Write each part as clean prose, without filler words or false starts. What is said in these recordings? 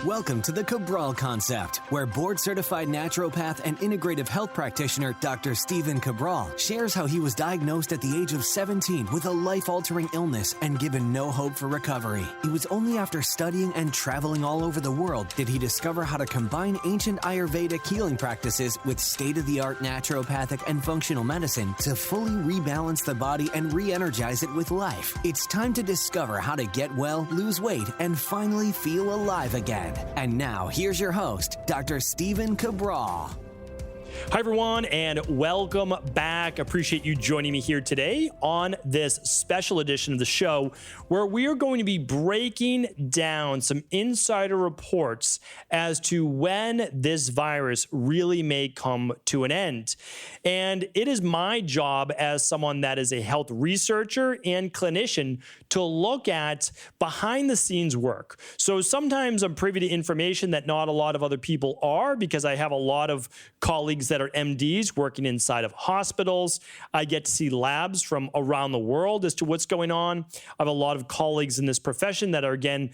Welcome to the Cabral Concept, where board-certified naturopath and integrative health practitioner Dr. Stephen Cabral shares how he was diagnosed at the age of 17 with a life-altering illness and given no hope for recovery. It was only after studying and traveling all over the world did he discover how to combine ancient Ayurvedic healing practices with state-of-the-art naturopathic and functional medicine to fully rebalance the body and re-energize it with life. It's time to discover how to get well, lose weight, and finally feel alive again. And now, here's your host, Dr. Stephen Cabral. Hi, everyone, and welcome back. Appreciate you joining me here today on this special edition of the show where we are going to be breaking down some insider reports as to when this virus really may come to an end. And it is my job as someone that is a health researcher and clinician to look at behind the scenes work. So sometimes I'm privy to information that not a lot of other people are because I have a lot of colleagues that are MDs working inside of hospitals. I get to see labs from around the world as to what's going on. I have a lot of colleagues in this profession that are, again,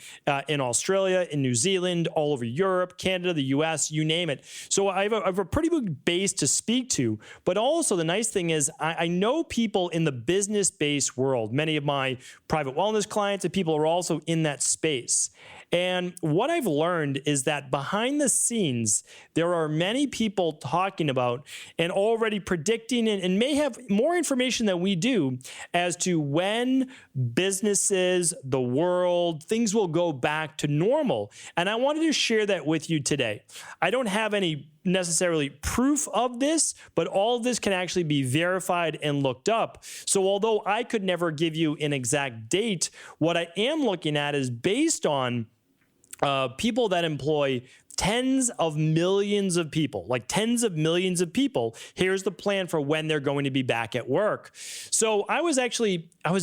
in Australia, in New Zealand, all over Europe, Canada, the US, you name it. So I have a pretty big base to speak to. But also the nice thing is I know people in the business-based world. Many of my private wellness clients and people are also in that space. And what I've learned is that behind the scenes, there are many people talking about and already predicting and may have more information than we do as to when businesses, the world, things will go back to normal. And I wanted to share that with you today. I don't have any necessarily proof of this, but all of this can actually be verified and looked up. So although I could never give you an exact date, what I am looking at is based on people that employ tens of millions of people, like tens of millions of people. Here's the plan for when they're going to be back at work. So I was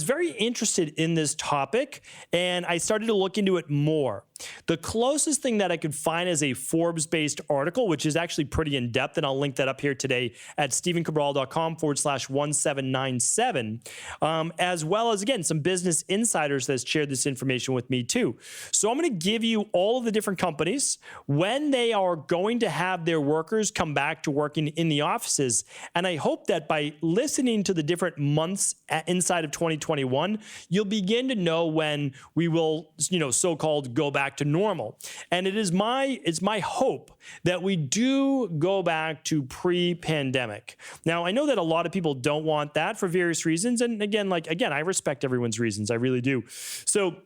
very interested in this topic and I started to look into it more. The closest thing that I could find is a Forbes-based article, which is actually pretty in-depth, and I'll link that up here today at stephencabral.com/1797, as well as, again, some business insiders that shared this information with me too. So I'm going to give you all of the different companies, when they are going to have their workers come back to working in the offices, and I hope that by listening to the different months inside of 2021, you'll begin to know when we will, so-called go back to normal. And it's my hope that we do go back to pre-pandemic. Now, I know that a lot of people don't want that for various reasons. And again, I respect everyone's reasons. I really do. So,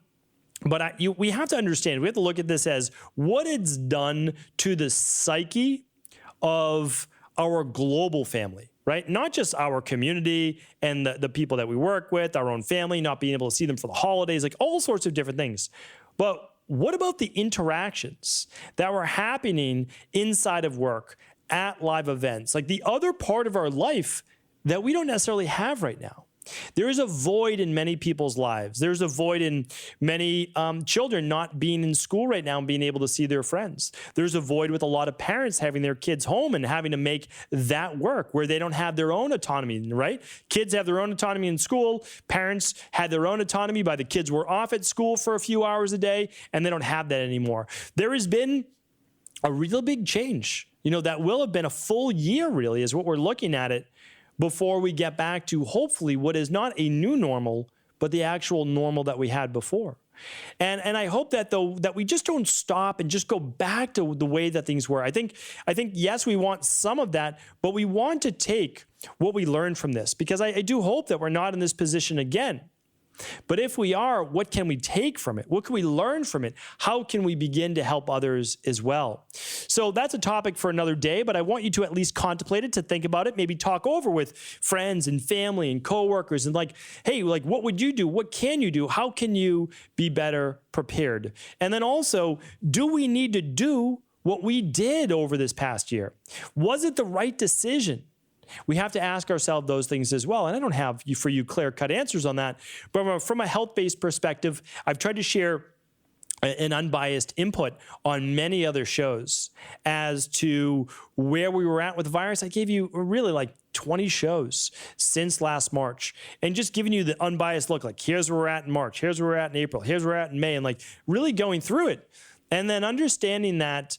but we have to understand, we have to look at this as what it's done to the psyche of our global family, right? Not just our community and the people that we work with, our own family, not being able to see them for the holidays, like all sorts of different things. But what about the interactions that were happening inside of work, at live events, like the other part of our life that we don't necessarily have right now? There is a void in many people's lives. There's a void in many children not being in school right now and being able to see their friends. There's a void with a lot of parents having their kids home and having to make that work where they don't have their own autonomy, right? Kids have their own autonomy in school. Parents had their own autonomy by the kids were off at school for a few hours a day, and they don't have that anymore. There has been a real big change. That will have been a full year, really, is what we're looking at it, before we get back to hopefully what is not a new normal, but the actual normal that we had before. And I hope that that we just don't stop and just go back to the way that things were. I think yes, we want some of that, but we want to take what we learned from this, because I do hope that we're not in this position again. But if we are, what can we take from it? What can we learn from it? How can we begin to help others as well? So that's a topic for another day, but I want you to at least contemplate it, to think about it, maybe talk over with friends and family and coworkers and hey, what would you do? What can you do? How can you be better prepared? And then also, do we need to do what we did over this past year? Was it the right decision? We have to ask ourselves those things as well. And I don't have for you clear-cut answers on that. But from a health-based perspective, I've tried to share an unbiased input on many other shows as to where we were at with the virus. I gave you really 20 shows since last March, and just giving you the unbiased look, here's where we're at in March, here's where we're at in April, here's where we're at in May, and really going through it. And then understanding that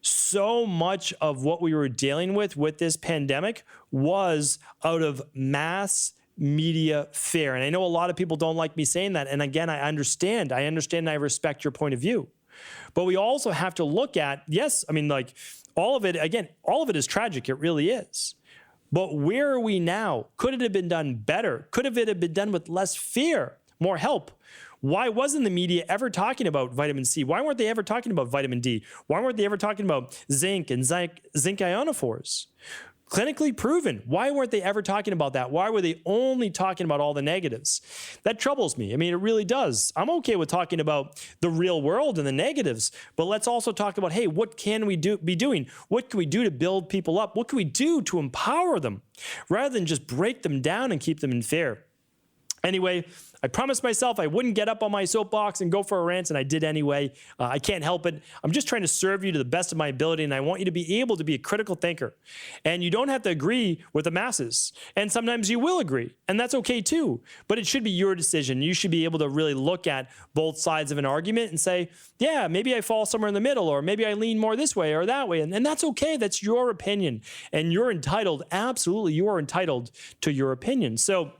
so much of what we were dealing with this pandemic was out of mass media fear. And I know a lot of people don't like me saying that. And again, I understand and I respect your point of view. But we also have to look at, yes, I mean, like all of it is tragic. It really is. But where are we now? Could it have been done better? Could it have been done with less fear, more help? Why wasn't the media ever talking about vitamin C? Why weren't they ever talking about vitamin D? Why weren't they ever talking about zinc and zinc ionophores? Clinically proven. Why weren't they ever talking about that? Why were they only talking about all the negatives? That troubles me. I mean, it really does. I'm okay with talking about the real world and the negatives, but let's also talk about, hey, what can we be doing? What can we do to build people up? What can we do to empower them rather than just break them down and keep them in fear? Anyway, I promised myself I wouldn't get up on my soapbox and go for a rant, and I did anyway. I can't help it. I'm just trying to serve you to the best of my ability, and I want you to be able to be a critical thinker. And you don't have to agree with the masses. And sometimes you will agree, and that's okay too. But it should be your decision. You should be able to really look at both sides of an argument and say, yeah, maybe I fall somewhere in the middle, or maybe I lean more this way or that way. And that's okay. That's your opinion. And you're entitled, absolutely, you are entitled to your opinion. So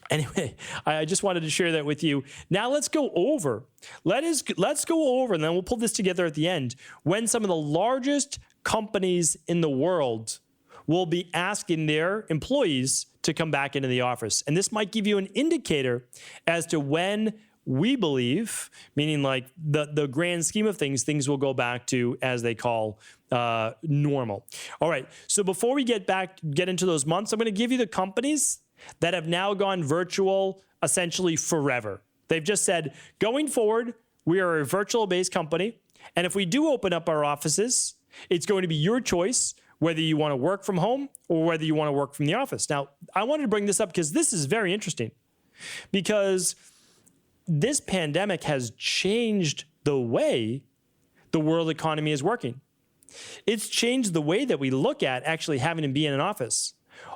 anyway, I just wanted to share that with you. Now let's go over. Let's go over, and then we'll pull this together at the end, when some of the largest companies in the world will be asking their employees to come back into the office. And this might give you an indicator as to when we believe, meaning like the grand scheme of things will go back to, as they call, normal. All right, so before we get into those months, I'm going to give you the companies that have now gone virtual essentially forever. They've just said, going forward, we are a virtual-based company, and if we do open up our offices, it's going to be your choice whether you want to work from home or whether you want to work from the office. Now, I wanted to bring this up because this is very interesting, because this pandemic has changed the way the world economy is working. It's changed the way that we look at actually having to be in an office.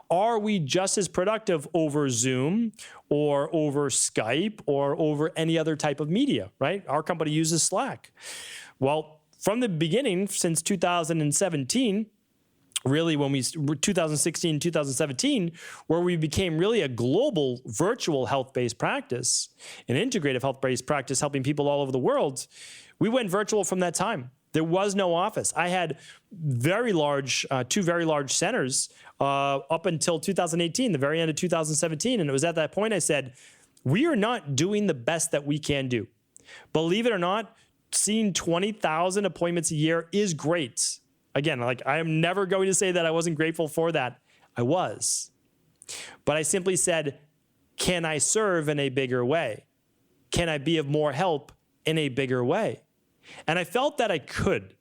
Are we just as productive over Zoom or over Skype or over any other type of media, right? Our company uses Slack. Well, from the beginning, since 2017, really when 2016, 2017, where we became really a global virtual health-based practice, an integrative health-based practice helping people all over the world, we went virtual from that time. There was no office. I had two very large centers up until 2018, the very end of 2017. And it was at that point I said, we are not doing the best that we can do. Believe it or not, seeing 20,000 appointments a year is great. Again, like I am never going to say that I wasn't grateful for that. I was. But I simply said, can I serve in a bigger way? Can I be of more help in a bigger way? And I felt that I could.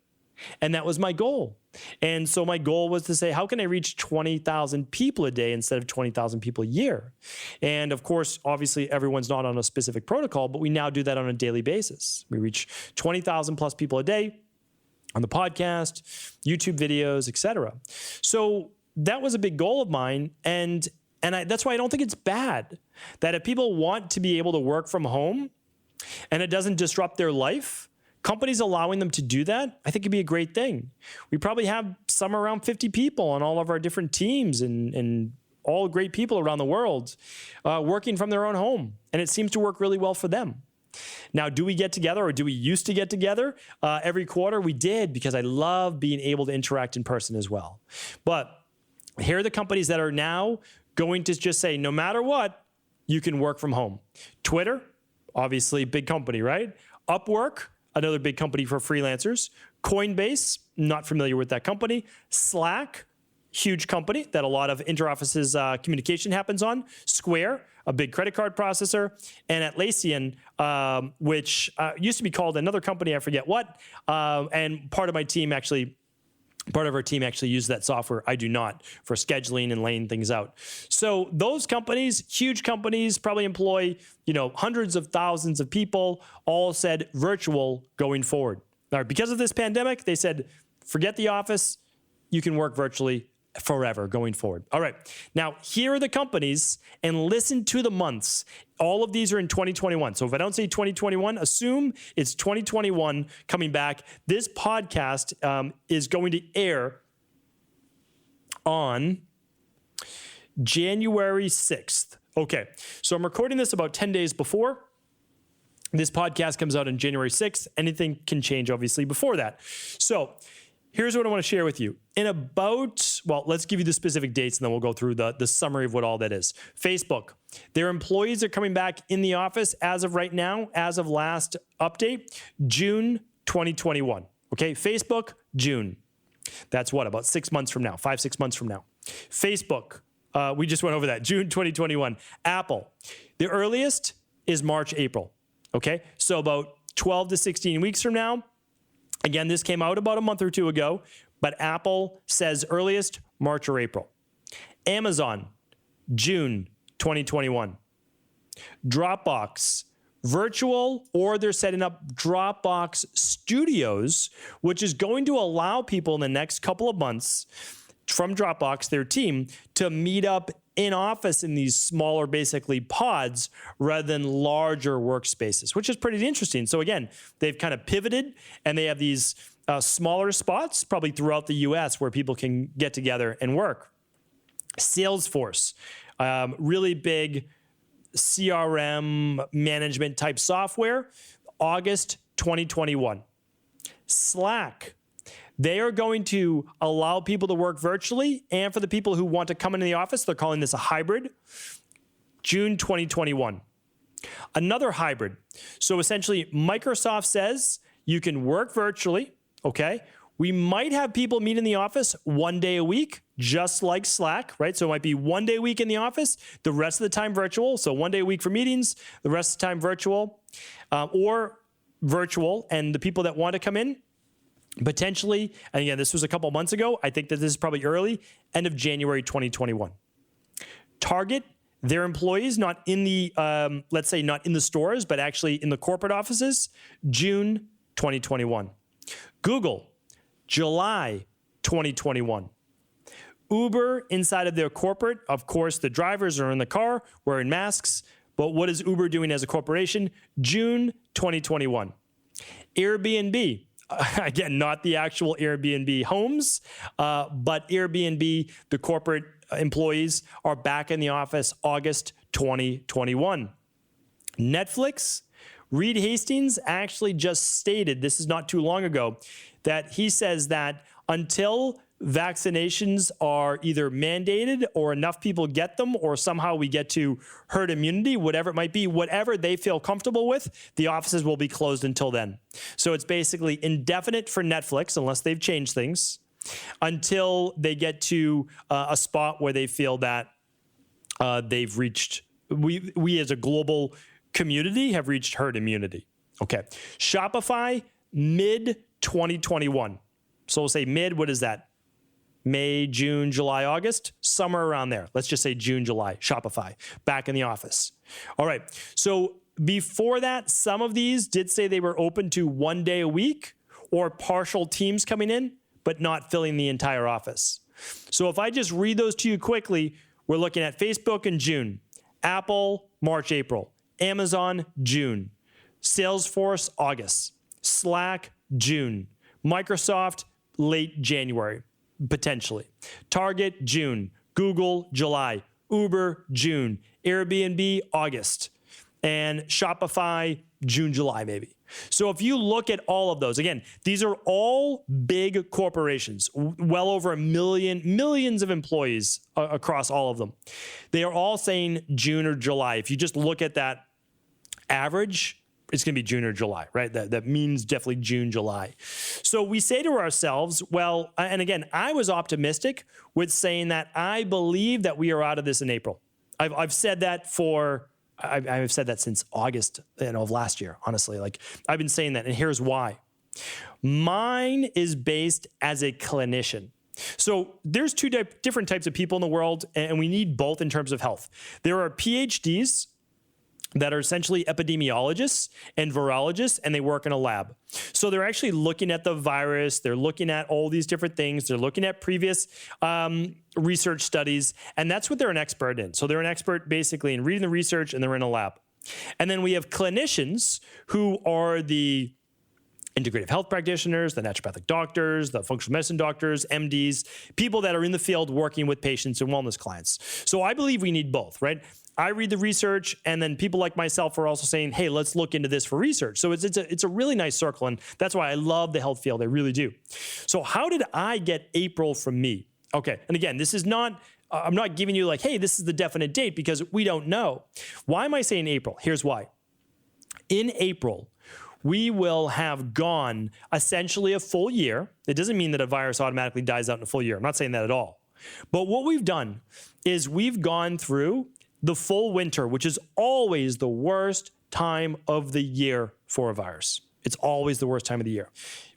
And that was my goal. And so my goal was to say, how can I reach 20,000 people a day instead of 20,000 people a year? And of course, obviously, everyone's not on a specific protocol, but we now do that on a daily basis. We reach 20,000 plus people a day on the podcast, YouTube videos, etc. So that was a big goal of mine. And that's why I don't think it's bad that if people want to be able to work from home and it doesn't disrupt their life, companies allowing them to do that, I think it'd be a great thing. We probably have somewhere around 50 people on all of our different teams and all great people around the world working from their own home. And it seems to work really well for them. Now, do we get together, or do we used to get together every quarter? We did, because I love being able to interact in person as well. But here are the companies that are now going to just say, no matter what, you can work from home. Twitter, obviously big company, right? Upwork, another big company for freelancers. Coinbase, not familiar with that company. Slack, huge company that a lot of inter-offices communication happens on. Square, a big credit card processor. And Atlassian, which used to be called another company, I forget what. And part of our team actually uses that software. I do not, for scheduling and laying things out. So those companies, huge companies, probably employ hundreds of thousands of people, all said virtual going forward. Now, because of this pandemic, they said, forget the office. You can work virtually forever going forward. All right. Now, here are the companies, and listen to the months. All of these are in 2021. So if I don't say 2021, assume it's 2021 coming back. This podcast is going to air on January 6th. Okay. So I'm recording this about 10 days before. This podcast comes out on January 6th. Anything can change, obviously, before that. So here's what I want to share with you. In about, well, let's give you the specific dates, and then we'll go through the summary of what all that is. Facebook, their employees are coming back in the office as of right now, as of last update, June 2021. Okay, Facebook, June. That's what, about 6 months from now, 5-6 months from now. Facebook, we just went over that, June 2021. Apple, the earliest is March, April. Okay, so about 12 to 16 weeks from now. Again, this came out about a month or two ago, but Apple says earliest March or April. Amazon, June 2021. Dropbox, virtual, or they're setting up Dropbox Studios, which is going to allow people in the next couple of months from Dropbox, their team, to meet up in office in these smaller, basically pods, rather than larger workspaces, which is pretty interesting. So again, they've kind of pivoted, and they have these smaller spots probably throughout the US where people can get together and work. Salesforce, really big CRM management type software, August 2021. Slack, they are going to allow people to work virtually, and for the people who want to come into the office, they're calling this a hybrid, June 2021. Another hybrid. So essentially, Microsoft says you can work virtually, okay? We might have people meet in the office 1 day a week, just like Slack, right? So it might be 1 day a week in the office, the rest of the time virtual. So 1 day a week for meetings, the rest of the time virtual, or virtual, and the people that want to come in, potentially, and again, this was a couple months ago. I think that this is probably early, end of January 2021. Target, their employees, not in the, let's say not in the stores, but actually in the corporate offices, June 2021. Google, July 2021. Uber, inside of their corporate, of course, the drivers are in the car wearing masks, but what is Uber doing as a corporation? June 2021. Airbnb, again, not the actual Airbnb homes, but Airbnb, the corporate employees, are back in the office August 2021. Netflix, Reed Hastings actually just stated, this is not too long ago, that he says that until vaccinations are either mandated or enough people get them, or somehow we get to herd immunity, whatever it might be, whatever they feel comfortable with, the offices will be closed until then. So it's basically indefinite for Netflix, unless they've changed things, until they get to a spot where they feel that they've reached, we as a global community have reached herd immunity. Okay. Shopify, mid-2021. So we'll say mid, what is that? May, June, July, August, somewhere around there. Let's just say June, July, Shopify, back in the office. All right. So before that, some of these did say they were open to 1 day a week or partial teams coming in, but not filling the entire office. So if I just read those to you quickly, we're looking at Facebook in June, Apple, March, April, Amazon, June, Salesforce, August, Slack, June, Microsoft, late January. Potentially. Target, June. Google, July. Uber, June. Airbnb, August. And Shopify, June, July, maybe. So if you look at all of those, again, these are all big corporations, well over a millions of employees across all of them. They are all saying June or July. If you just look at that average, it's going to be June or July, right? That means definitely June, July. So we say to ourselves, well, and again, I was optimistic with saying that I believe that we are out of this in April. I've said that I've said that since August of last year, honestly. Like, I've been saying that, and here's why. Mine is based as a clinician. So there's two different types of people in the world, and we need both in terms of health. There are PhDs that are essentially epidemiologists and virologists, and they work in a lab. So they're actually looking at the virus. They're looking at all these different things. They're looking at previous research studies, and that's what they're an expert in. So they're an expert basically in reading the research, and they're in a lab. And then we have clinicians who are the integrative health practitioners, the naturopathic doctors, the functional medicine doctors, MDs, people that are in the field working with patients and wellness clients. So I believe we need both, right? I read the research, and then people like myself are also saying, hey, let's look into this for research. So it's a really nice circle, and that's why I love the health field. I really do. So how did I get April from me? Okay, and again, this is not, I'm not giving you like, hey, this is the definite date, because we don't know. Why am I saying April? Here's why. In April, we will have gone essentially a full year. It doesn't mean that a virus automatically dies out in a full year. I'm not saying that at all. But what we've done is we've gone through the full winter, which is always the worst time of the year for a virus. It's always the worst time of the year.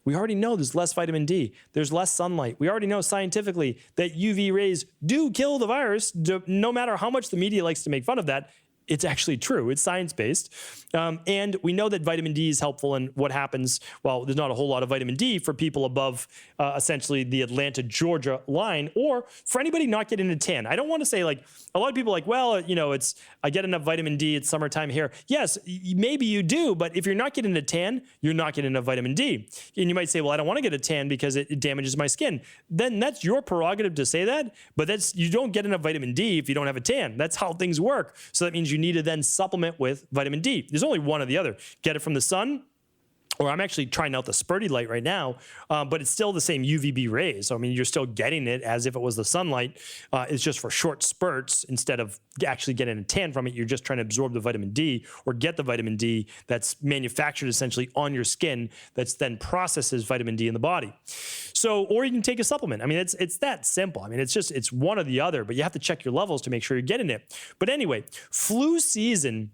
We already know there's less vitamin D. There's less sunlight. We already know scientifically that UV rays do kill the virus, no matter how much the media likes to make fun of that. It's actually true. It's science-based. And we know that vitamin D is helpful in what happens. Well, there's not a whole lot of vitamin D for people above essentially the Atlanta, Georgia line, or for anybody not getting a tan. I don't want to say like, a lot of people are like, well, you know, I get enough vitamin D, it's summertime here. Yes, maybe you do, but if you're not getting a tan, you're not getting enough vitamin D. And you might say, well, I don't want to get a tan because it damages my skin. Then that's your prerogative to say that, but you don't get enough vitamin D if you don't have a tan. That's how things work. So that means you need to then supplement with vitamin D. There's only one or the other. Get it from the sun, or I'm actually trying out the Spurdy light right now, but it's still the same UVB rays. So, I mean, you're still getting it as if it was the sunlight. It's just for short spurts instead of actually getting a tan from it. You're just trying to absorb the vitamin D or get the vitamin D that's manufactured essentially on your skin that's then processes vitamin D in the body. So, or you can take a supplement. I mean, it's that simple. I mean, it's one or the other, but you have to check your levels to make sure you're getting it. But anyway, flu season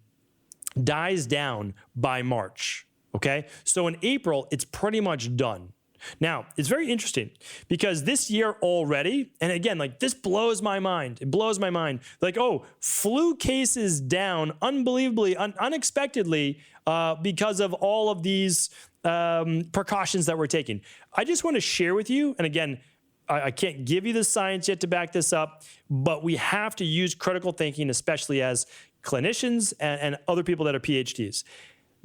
dies down by March. Okay, so in April, it's pretty much done. Now, it's very interesting because this year already, and again, like this blows my mind. It blows my mind. Like, oh, flu cases down unbelievably, unexpectedly because of all of these precautions that we're taking. I just want to share with you, and again, I can't give you the science yet to back this up, but we have to use critical thinking, especially as clinicians and other people that are PhDs.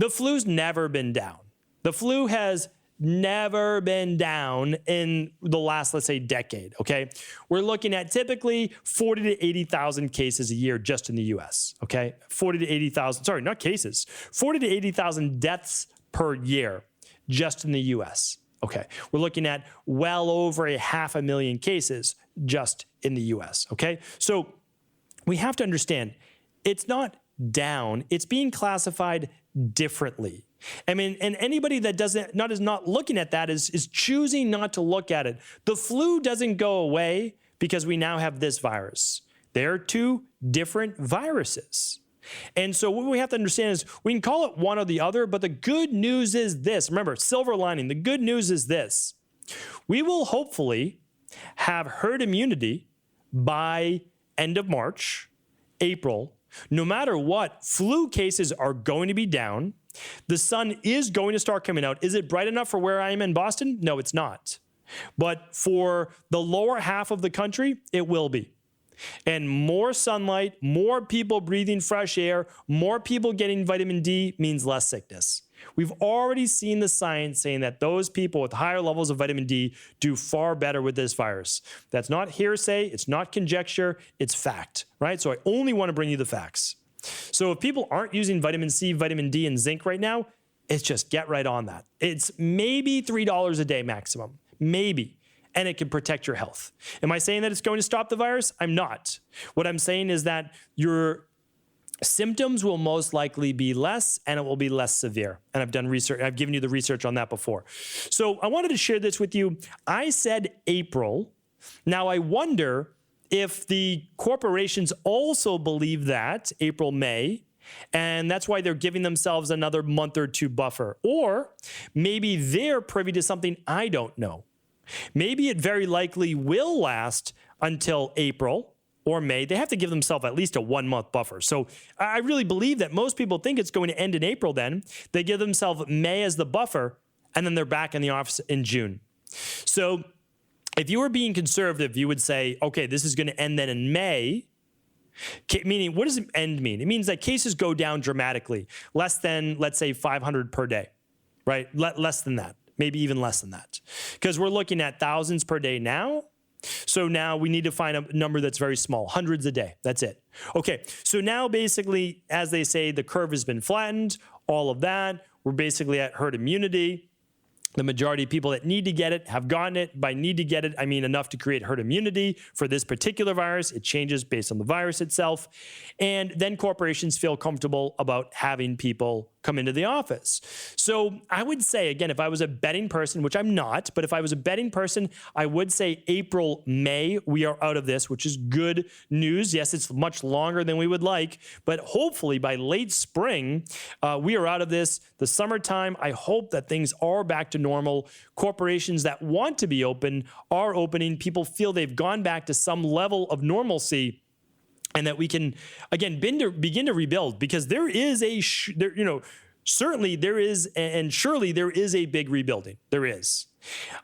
The flu's never been down. The flu has never been down in the last, let's say, decade, okay? We're looking at typically 40 to 80,000 cases a year just in the US, okay? 40 to 80,000, sorry, not cases, 40 to 80,000 deaths per year just in the US, okay? We're looking at well over 500,000 cases just in the US, okay? So we have to understand, it's not down, it's being classified differently. I mean, and anybody that is not looking at that is choosing not to look at it. The flu doesn't go away because we now have this virus. They're two different viruses. And so what we have to understand is we can call it one or the other, but the good news is this. Remember, silver lining, the good news is this. We will hopefully have herd immunity by end of March, April. No matter what, flu cases are going to be down. The sun is going to start coming out. Is it bright enough for where I am in Boston? No, it's not. But for the lower half of the country, it will be. And more sunlight, more people breathing fresh air, more people getting vitamin D means less sickness. We've already seen the science saying that those people with higher levels of vitamin D do far better with this virus. That's not hearsay. It's not conjecture. It's fact, right? So I only want to bring you the facts. So if people aren't using vitamin C, vitamin D, and zinc right now, it's just get right on that. It's maybe $3 a day maximum, maybe. And it can protect your health. Am I saying that it's going to stop the virus? I'm not. What I'm saying is that your symptoms will most likely be less and it will be less severe. And I've done research. I've given you the research on that before. So I wanted to share this with you. I said April. Now I wonder if the corporations also believe that April, May, and that's why they're giving themselves another month or two buffer. Or maybe they're privy to something I don't know. Maybe it very likely will last until April or May, they have to give themselves at least a 1 month buffer. So I really believe that most people think it's going to end in April then. They give themselves May as the buffer, and then they're back in the office in June. So if you were being conservative, you would say, okay, this is going to end then in May. Meaning, what does end mean? It means that cases go down dramatically, less than, let's say, 500 per day, right? Less than that, maybe even less than that. Because we're looking at thousands per day now. So now we need to find a number that's very small, hundreds a day. That's it. Okay, so now basically, as they say, the curve has been flattened, all of that. We're basically at herd immunity. The majority of people that need to get it have gotten it. By need to get it, I mean enough to create herd immunity for this particular virus. It changes based on the virus itself. And then corporations feel comfortable about having people come into the office. So I would say, again, if I was a betting person, which I'm not, but if I was a betting person, I would say April, May, we are out of this, which is good news. Yes, it's much longer than we would like, but hopefully by late spring, we are out of this. The summertime, I hope that things are back to normal. Corporations that want to be open are opening. People feel they've gone back to some level of normalcy, and that we can, again, begin to rebuild, because there is certainly there is, and surely there is a big rebuilding. There is.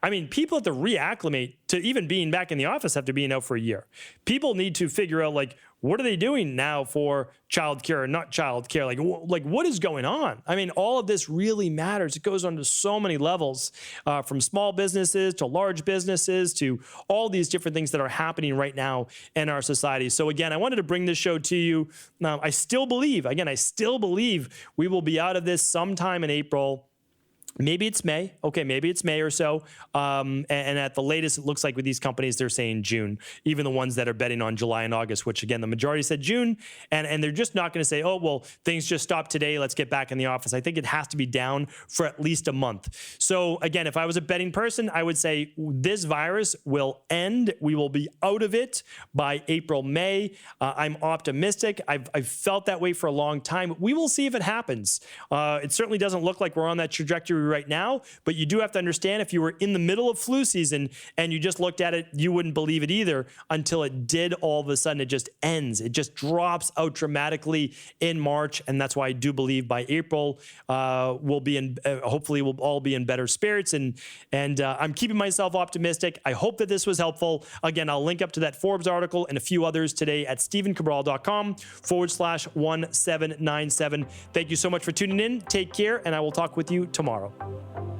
I mean, people have to reacclimate to even being back in the office after being out for a year. People need to figure out, like, what are they doing now for childcare or not childcare? Like what is going on? I mean, all of this really matters. It goes on to so many levels, from small businesses to large businesses to all these different things that are happening right now in our society. So again, I wanted to bring this show to you. I still believe we will be out of this sometime in April. Maybe it's May. Okay, maybe it's May or so. And at the latest, it looks like with these companies, they're saying June, even the ones that are betting on July and August, which again, the majority said June. And they're just not going to say, oh, well, things just stopped today. Let's get back in the office. I think it has to be down for at least a month. So again, if I was a betting person, I would say this virus will end. We will be out of it by April, May. I'm optimistic. I've felt that way for a long time. We will see if it happens. It certainly doesn't look like we're on that trajectory right now, but you do have to understand, if you were in the middle of flu season and you just looked at it, you wouldn't believe it either until it did. All of a sudden, it just ends. It just drops out dramatically in March, and that's why I do believe by April we'll be in. Hopefully, we'll all be in better spirits, and I'm keeping myself optimistic. I hope that this was helpful. Again, I'll link up to that Forbes article and a few others today at stephencabral.com/1797. Thank you so much for tuning in. Take care, and I will talk with you tomorrow.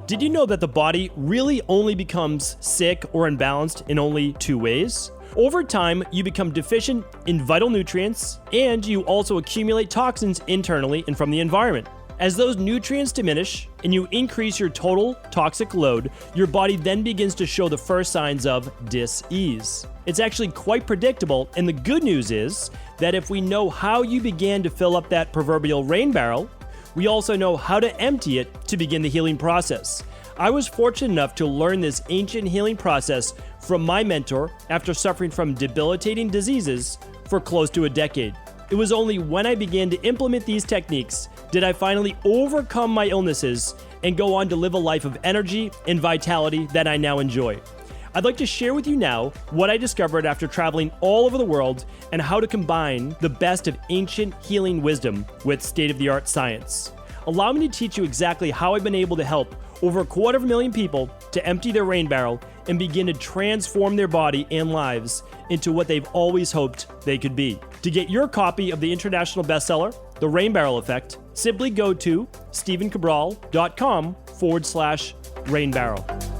Did you know that the body really only becomes sick or imbalanced in only two ways? Over time, you become deficient in vital nutrients, and you also accumulate toxins internally and from the environment. As those nutrients diminish and you increase your total toxic load, your body then begins to show the first signs of dis-ease. It's actually quite predictable, and the good news is that if we know how you began to fill up that proverbial rain barrel, we also know how to empty it to begin the healing process. I was fortunate enough to learn this ancient healing process from my mentor after suffering from debilitating diseases for close to a decade. It was only when I began to implement these techniques did I finally overcome my illnesses and go on to live a life of energy and vitality that I now enjoy. I'd like to share with you now what I discovered after traveling all over the world and how to combine the best of ancient healing wisdom with state-of-the-art science. Allow me to teach you exactly how I've been able to help over 250,000 people to empty their rain barrel and begin to transform their body and lives into what they've always hoped they could be. To get your copy of the international bestseller, The Rain Barrel Effect, simply go to stephencabral.com/rainbarrel.